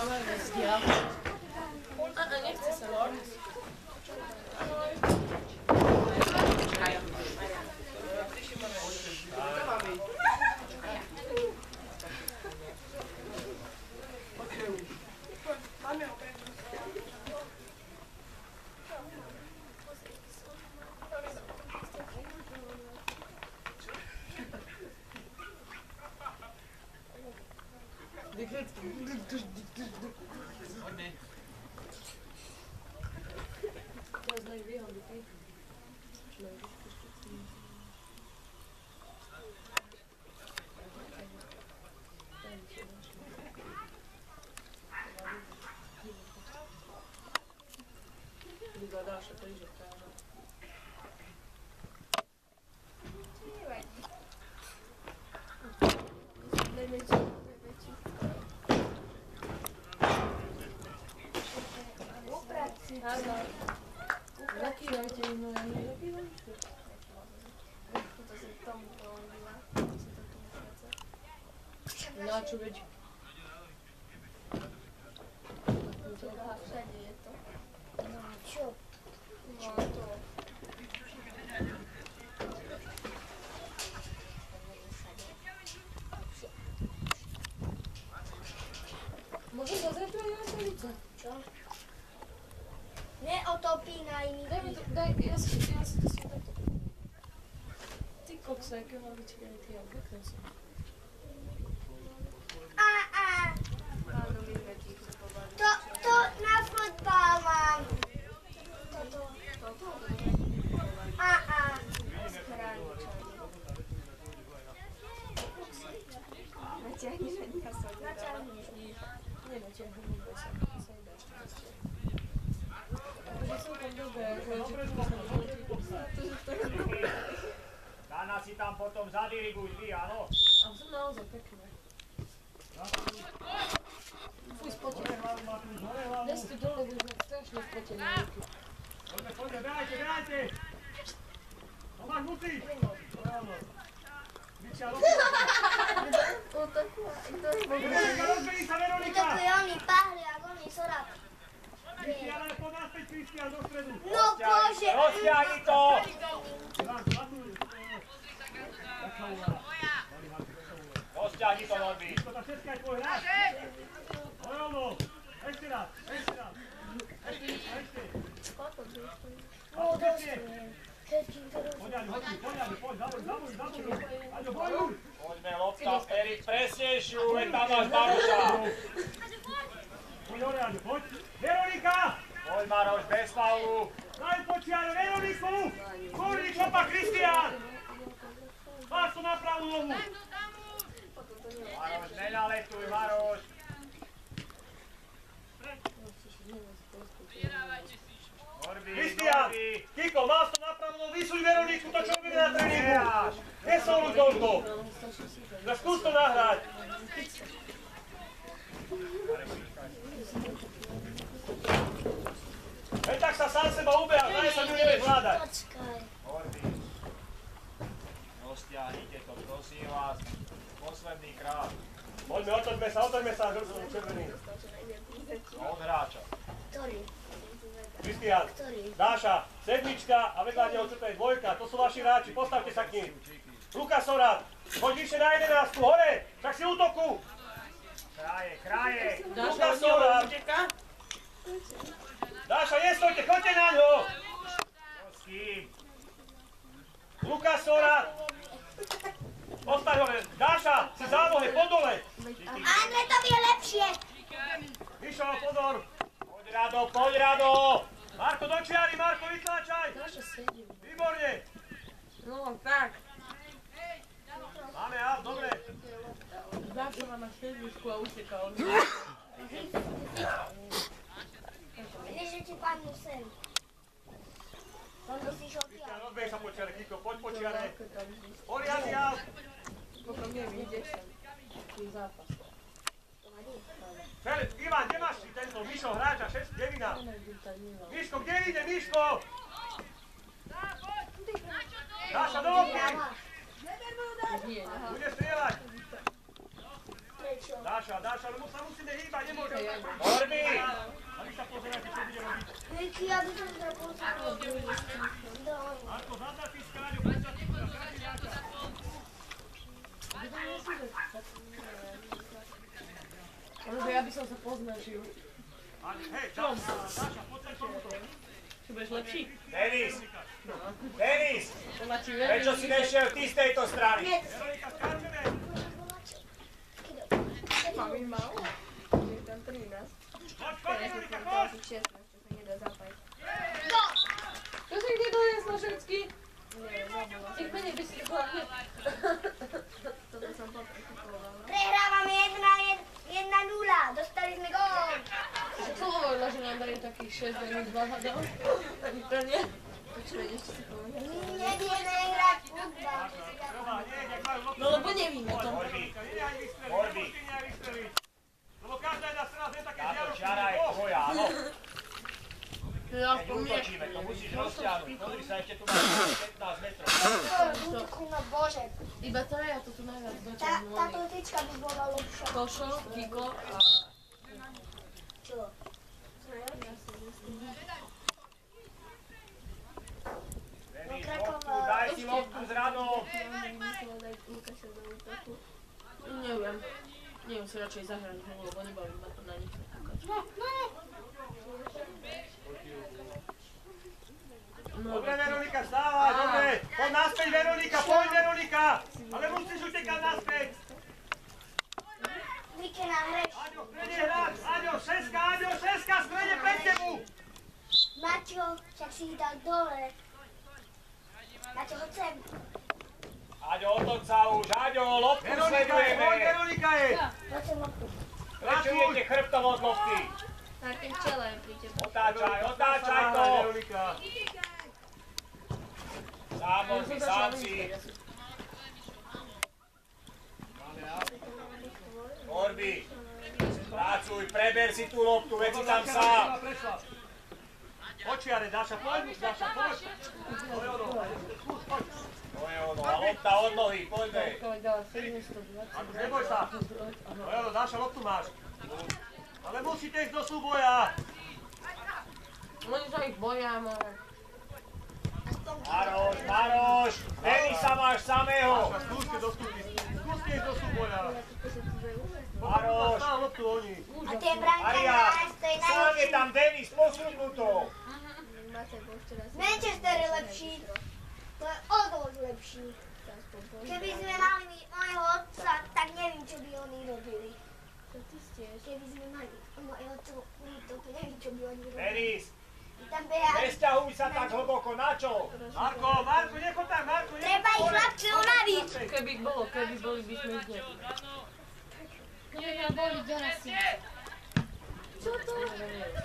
Máme vzdial. Nechce sa môcť. Vyhľadáš a príde káža. Áno. Zakývajte mi, no ja nezakývam. To si tomu používa. Na čo veď? Všade je to. No čo? No to. Môžem zazrieť aj na stolice? Čo? Neotopínaj mi. Daj, ja si to si takto. Ty koksa, aké maličké aj ty, ale pekné sú. Áno, my sme ti to pobavili. To na fotbal mám. Toto. Natiahneš ani ja som. Natiahneš. Nenatiahnem vôbec sa. Sa iba ešte proste. Takže sú tam dobré, Dana si tam potom zadiriguj ty, áno? A sú naozaj pekné. Fuj, spotené. Dnes tu dole budú mať strašne spotené ruky. Poďme, behajte! Tomáš, musíš! Áno. Vyčia, rozbení sa, Veronika! Takové oni pahli, ako oni sorab. Kristián, ale poď naspäť, Kristián, do stredu. No bože! Rozťahni to! Rozťahni to, Norby. To tam všetky aj tvoj hráč. Ojolno, ešte raz. Ešte. No dosť. Poď, zabuj. Aďo, bojuj. Poďme, lopta, Erik, presnejšiu, veď tam máš Maroša. Poď, Aďo, poď. Veronika! Poď, Maroš, bez faulu. Daj počiare, Veroniku! Kurni, klopa, Kristián! Máš to na pravú nohu. Maroš, nenaletuj, Maroš. Kristián, Kiko, máš to na pravú nohu, vysuň Veroniku, to čo robíme na tréningu. Nesoluj toľko. Skús to nahrať. Veď tak sa sám seba ubeha, zdaj sa mi nevieš vládať. Rozťahnite to, prosím vás. Posledný krát. Poďme, otoďme sa, červený. Od hráča. Ktorý? Kristián, Dáša, sedmička a vedľa neho čo to je dvojka, to sú vaši hráči, postavte sa k ním. Lukáš Sorát, poď vyššie na 11, hore, však si útoku. Kraje. Lukáš Sorát. Dáša, nestojte, choďte na ňo. S kým? Lukáš Sorát. Ostaň hore, Dáša, si zálohe, po dole. Áno, to je lepšie. Mišo, pozor. Poď Rado. Marko, do čiary, Marko, vytláčaj. Dáša sedí. Výborne. No, tak. Máme out, dobre. Dáša má na sedmisku a uteká od mňa. Vieš, že ti padnú sem. To musíš odtiaľ. Kristián, odbej sa po čiare, Kiko, poď po čiare. Poriadny out. Potom nevidíš sem. Taký zápas. Felix, Ivan, kde máš tento Mišo hráča, 6, devina? Miško, kde ide, Miško? Dáša do lopty. Bude strieľať. prečo? Dáša, ale sa musíme hýbať, nemôžeme. Orby! A vy sa pozerajte, čo bude robiť. Vicky, ja by som sa pozrel. Marko, zadná fiska, Aďo, predsa fiska, Ja by som sa poznačil. hej, Dáša, poď sem tomuto. Či budeš lepší? Denis! Denis! To má ti Prečo si nešiel ty z tejto strany? Nie, Pavín mal? Je tam 13. Poď, Veronika, poď! 16, to sa nedá zapájať. To si kde doniesla všetky? Nie, zabolo. Ich menej by si to bola hneď. Toto som podkupovala. prehrávame 1-0. Dostali sme gól. Čo hovorila, že nám dajú takých 6 denných bahadov? Ani to nie? Počkaj, ešte si poviem. Nevieme hrať futbal. No lebo nevíme to. Orby! Lebo každá jedna strana je také táto čiara je tvoja, áno? Keď útočíme, to musíš rozťahnuť. Pozri sa, ešte tu máš 15 metrov. No bože. Iba to je, ja to tu najviac dotiahnu. Táto tyčka by bola lepšia. Košo, Kiko a... Čo? Denis, loptu, daj si loptu z radou. Musela dať Lukáša do útoku. Neviem. Neviem si radšej zahrať holu, lebo nebavím ma to na nich sa kúkať. Dobre, Veronika, stávaj, dobre. Poď naspäť, Veronika, poď, Veronika. Ale musíš utekať naspäť. Vike na hreč. Aďo, vprede hrať. Aďo, šeska, sprede pred tebu. Maťo, však si ich dal dole. Maťo, hoď sem. Aďo, otoč sa už, Aďo, loptu sledujeme. Veronika je. Hoď sem loptu. Prečo idete chrbtom od lopty? Martin, čela je pri tebe. Otáčaj to. Sám si. Orby, pracuj, preber si tú loptu, veď si tam sám. Očiare, Dáša, poď. To je ono, a lopta od nohy, poďme. Neboj sa. To je ono, Dáša, loptu máš. Ale musíte ísť do súboja. Oni sa ich boja, more. Maroš, Denisa máš samého. Skúste ísť do súboja. Maroš, Stále loptu oni. A tie bránka Maria, nás, to je sám je najlepší. tam Denis, posunú to. Matej bol včera si... Manchester je lepší. To je o dosť lepší. Keby sme mali mojho otca, tak neviem, čo by oni robili. To ty stieš. Keby sme mali mojho otca, to neviem, čo by oni robili. Denis, Tam behali. nesťahuj sa tak hlboko, na čo? Marko, nechoď tak, Marko. Treba ich chlapci unaviť. Keby boli, by sme ich nebili. Mňa boli dorasí.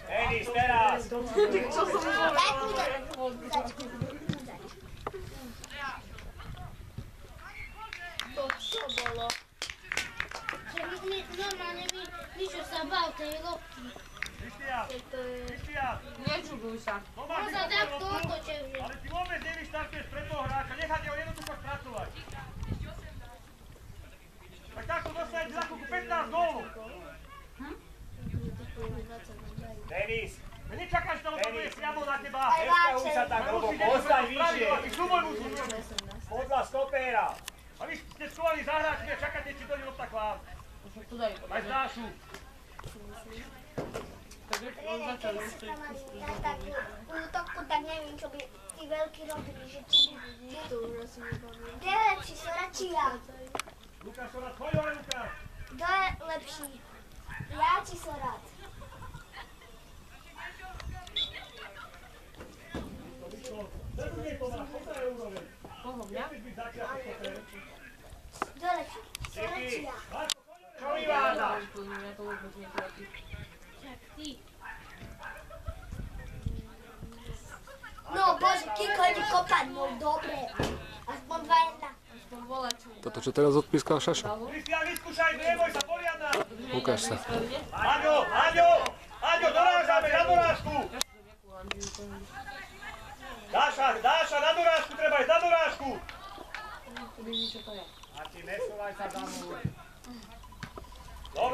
Denis, teraz. Čo som Daj kúdať. To čo bolo? Že normálne my čo sa bál tej lopky. Kristián, Nečuduj sa. no máš On sa vykopat takto loptu, otočil, že... ale ty vôbec nevyštartuješ pre toho hráča, nechajte ho jednoducho spracovať. Tak takto dostaneš za chvíľku 15 gólov. Denis, Nečakáš, že to loptu bude priamo na teba. nesťahuj sa tak hlboko, ostaň vyššie. Taký súboj musíš. Podľa stopéra. A vy ste skúvali za hráčmi a čakáte, či dojde lopta k vám. Tu daj. Aj z Dášu. Takže on začal už to takú útoku, tak neviem, čo by tí veľkí robili, že či by... To už asi nebavím. Kto je lepší, Sorač či ja? Lukáš, choď hore, Lukáš. Kto je lepší? Ja či Sorač? Zabudnej to máš, toto je úroveň. Koho, mňa? Chceš byť začiatok stopér. Kto je lepší? Sorač či ja? Čo vyvádzaš? Mňa to vôbec netrápi. Tak ty. No bože, Kiko ide kopať, no dobre. Aspoň 2-1. Aspoň volať čo. Toto, čo teraz odpískal Šašo. Kristián, vyskúšaj, neboj sa, poriadna. Ukáž sa. Aďo, dorážame na dorážku. Dáša, na dorážku treba ísť, na dorážku. To by niečo to je. Martin, nesúvaj sa za múr.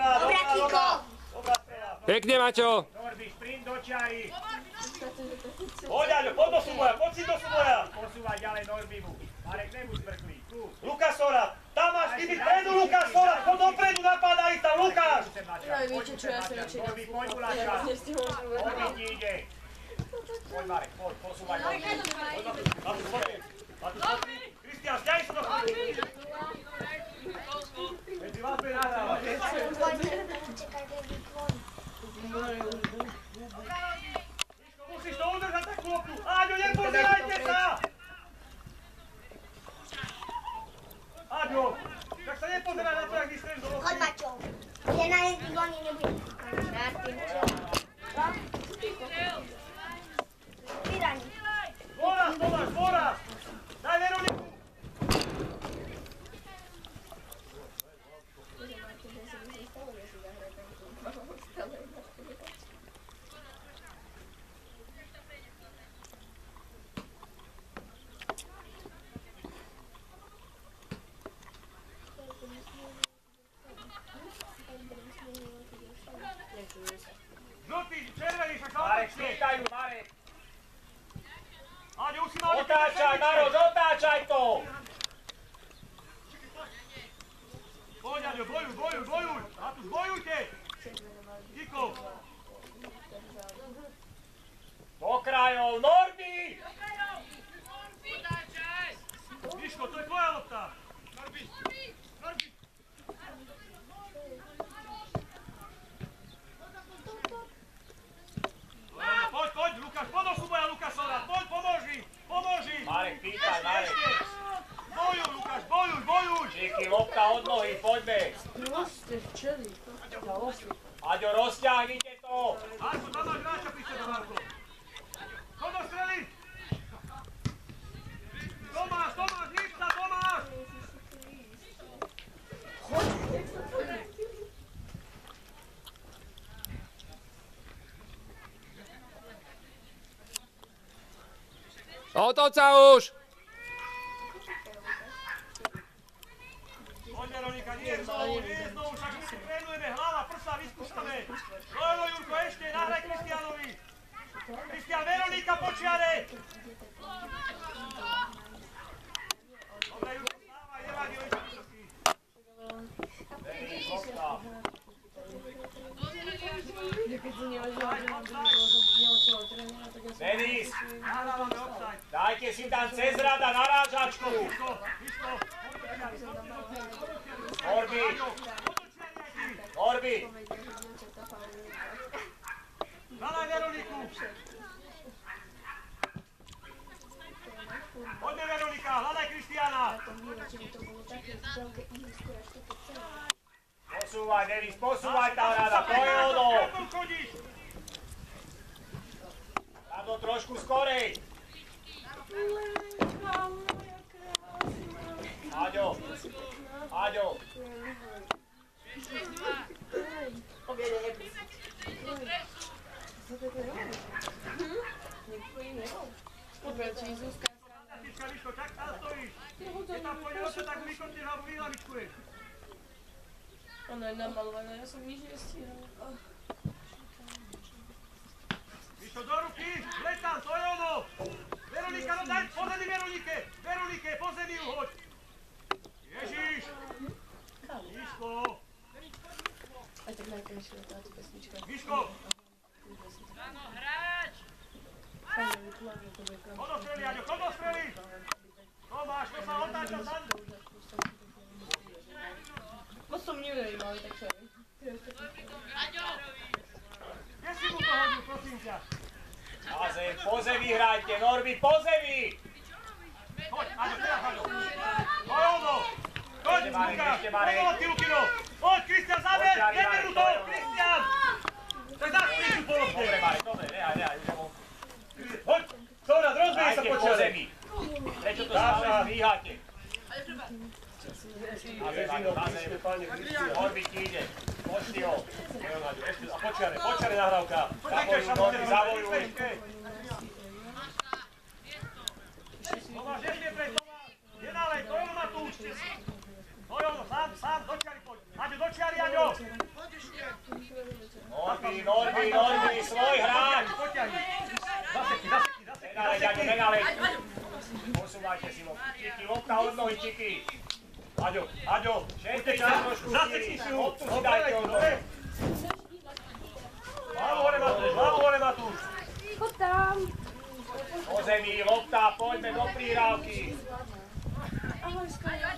Dobrá, dobrá strela. Pekne, Maťo. Norby, šprint do čiary. Poď, Aďo, poď do súboja, poď si do súboja. Posúvaj ďalej Norbymu. Marek, nebuď zbrklý. Lukáš Sora, tam máš chyby predu, Lukáš Sora, poď dopredu, napáda ich tam, Lukáš. Viete čo, ja sa radšej Norby, poď Guláčka. Norby ti ide. Poď Marek, poď, posúvaj Norby. Kristián, stiaň sa do chvíli. Medzi vás bude nahrávať. Musíš to udržať takú loptu. Áďo, nepozerajte sa! Áďo, tak sa nepozeraj na to, jak vystreš do lopty. Choď, Maťo. Ja na jedný goni nebudem. Rád tým čo. Vyraní. Dvoraz, Tomáš, dvoraz! Daj Veroniku! Žltý, červený, však sa Marek, stiekajú, Marek! Áďo, už si mal... Otáčaj, Maroš, otáčaj to! Poď, Aďo, bojuj! Matúš, bojujte! Díko! Pokrajov, Norby! Miško, to je tvoja lopta! Poď, Lukáš, poď do súboja, Lukáš Sora, poď, pomôži! Marek, pýtaj, Marek. Bojuj, Lukáš, bojuj! Díky, lopta od nohy, poďme. Proste včeli. Aďo, rozťahnite to. Marko, tam máš hráča pri sebe, Marko. Poď do strely! Tomáš, nič sa, Tomáš! Otoď sa už! Poď, Veronika, nie znovu, však si trénujeme, hlava, prsa, vyskúšame. Dojmo, Jurko, ešte, nahraj Kristiánovi. Kristián, Veronika, počiare. Dobre, Jurko, stávaj, nevadí, ešte vysoký. Keď si neočilo trénera, tak ja som... Denis, Nahrávame offside. dajte si tam cez rada narážačku. Miško, Norby, Norby. hľadaj Veroniku. Poďme, Veronika, hľadaj Kristiána. Posúvaj, Denis, posúvaj tam rada, pojodo. Kam chodíš? Tam to trošku skorej. Aďo, Miško, tak tam stojíš. Keď tam pôjdeš, tak vykončíš a vyhlavičkuješ. Ona je namalovaná, ja som nič nestíhala. Miško, do ruky, letám, to je ono. Veronika, no daj po zemi Veronike. Veronike, po zemi ju hoď. Ježiš. Miško. Aj tak najkrajšia táto pesnička. Miško. Chod do strely, Aďo, chod do strely. Tomáš, to sa otáča tam. Moc som neverím, ale tak čo je. Kde si mu to hodil, prosím ťa? po zemi hrajte, Norby, po zemi! Poď, Aďo, teraz Aďo. Poď, ono. Poď, Lukáš, poď, ty Lukino. Poď, Kristián, zaber, neberu to, Kristián. Tak zaspíš tu po lopte. Dobre, Marek, dobre, nehaj, už je vonku. Poď, Konrad, rozbej sa Dajte po počas. zemi. Prečo to stále zvíhate? Na zemi. Norby ti ide. Poďte ho. A počiare nahrávka. Zavojuj. Tomáš, ešte pred Tomáš. Nedálej, to je ono Matúš. To je ono, sám, do čiary poď. Aďo, do čiary, Aďo. Norby, svoj hráč! Nenaleď. Posúvajte si loptu. Čiky, lopta od nohy, Čiky. Aďo, všetci čas trošku šíri. Loptu si dajte od nohy. Hlavu hore, Matúš! Poď tam. Po zemi, lopta, poďme do prihrávky. Ahoj, Skoja.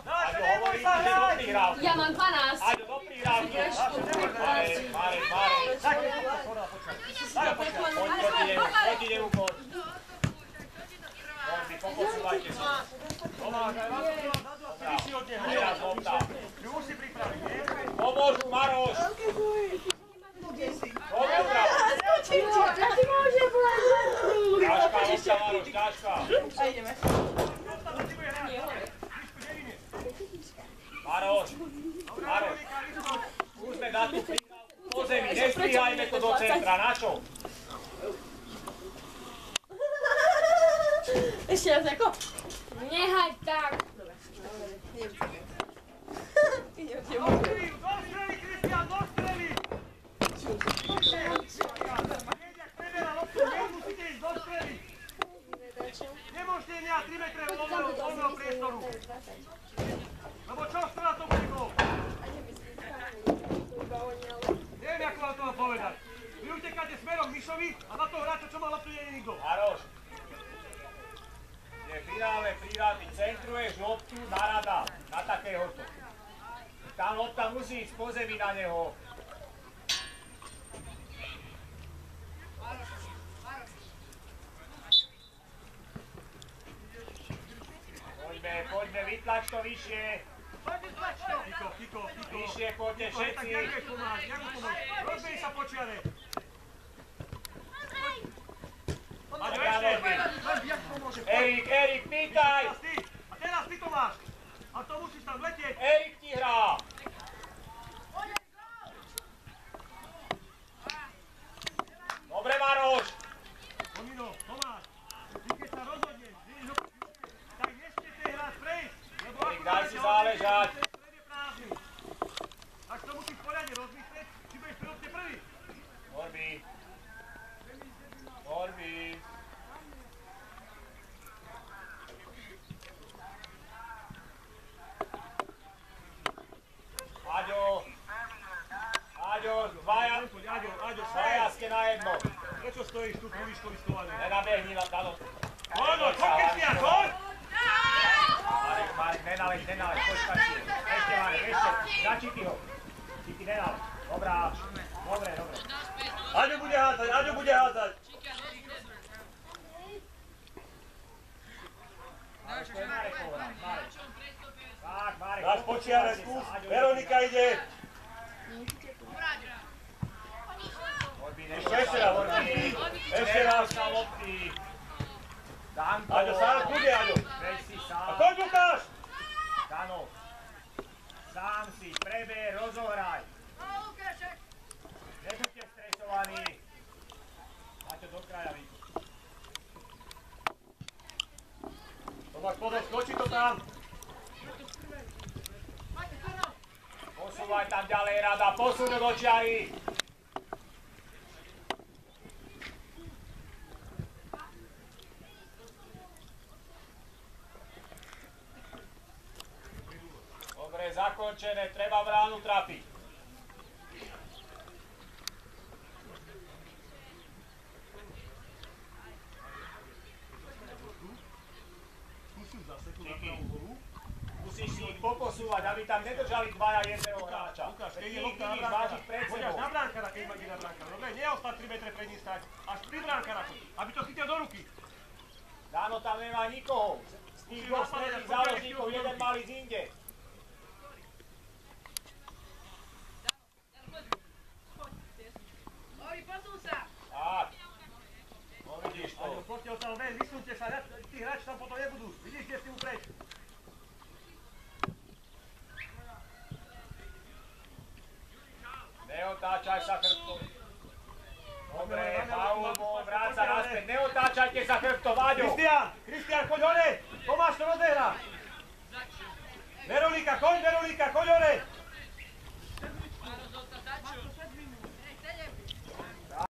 Aďo, hovorí ti, že do prihrávky. Ja mám 12. Aďo, do prihrávky. Marek. Proti nemu, poď. Norby, poposúvajte sa. Teraz lopta. Pomôžu, Maroš. Poďme, ťažká lopta, Maroš, ťažká. Maroš, skúsme dať tú prihrávku po zemi, nestrihajme to do centra, na čo? Ešte raz ako? Nehaj tak. Dobre. Dostreli, Kristián, dostreli! Nemusíte ísť dostreli! Nemôžete nehať 3 metre voľného priestoru! Lebo čo strana to bude gól? Neviem, ako vám to mám povedať. Vy utekáte smerom k Mišovi a na toho hráča, čo má loptu, nie je nikto. Maroš, je finále prihráty, centruješ loptu na rada, na takéhoto. Tá lopta musí ísť po zemi na neho. Poďme, vytlač to vyššie. Kiko. Vyššie, poďte všetci. Tak jak budeš pomáhať, jak mu pomôcť? Rozbej sa počiare. Erik, pýtaj! A teraz ty to máš. A to musíš tam letieť. Erik ti hrá. Dobre, Maroš. Tomino, Tomáš, ty keď sa rozhodneš, tak nesmiete hrať prejsť. Erik, daj si záležať. Tak to musíš poriadne rozmyslieť, či budeš prvotne prvý. Norby. Aďo, dvaja ste na jedno. Prečo stojíš tu vyškolistovaný? Nenabehni na dano. Choď, Kristián, choď! Marek, nenaleď, počkaj si. Ešte, Marek, za Čikyho. Čiky, nenaleď. Dobre. Aďo bude hádzať. Marek, to je Marekov hráč, Marek. Tak, Marek. Dáš počiare, skús. Veronika ide. Ešte raz. Danko. Aďo, sám bude, Aďo. Veď si sám. A choď, Lukáš. Dano. Sám si, preber, rozohraj. Nebuďte stresovaní. Máte do kraja vidieť. Tomáš, podaj, skočí to tam. Posúvaj tam ďalej, Rada, posuň do čiary. Dobre, zakončené, treba bránu trafiť. Musíš si ich poposúvať, aby tam nedržali dvaja jedného hráča. Lukáš, keď je Ty lopta ich na vážiť pred poď až sebou. na bránkara, keď ide na bránkara. Dobre, neostať 3 metre pred ním stať. Až pri bránkara, aby to chytil do ruky. Dáno, tam nemá nikoho. Z tých dvoch stredných záložníkov jeden mal ísť inde. Tak. No vidíš to. Poďte tam ven, vysunte sa, tí hráči tam potom nebudú. Vidíš, kde si mu preč. Neotáčaj sa chrbtom. Dobre, faul bol, vráť sa naspäť. Neotáčajte sa chrbtom, Aďo. Kristián, choď hore. Tomáš to rozehrá. Veronika, choď hore.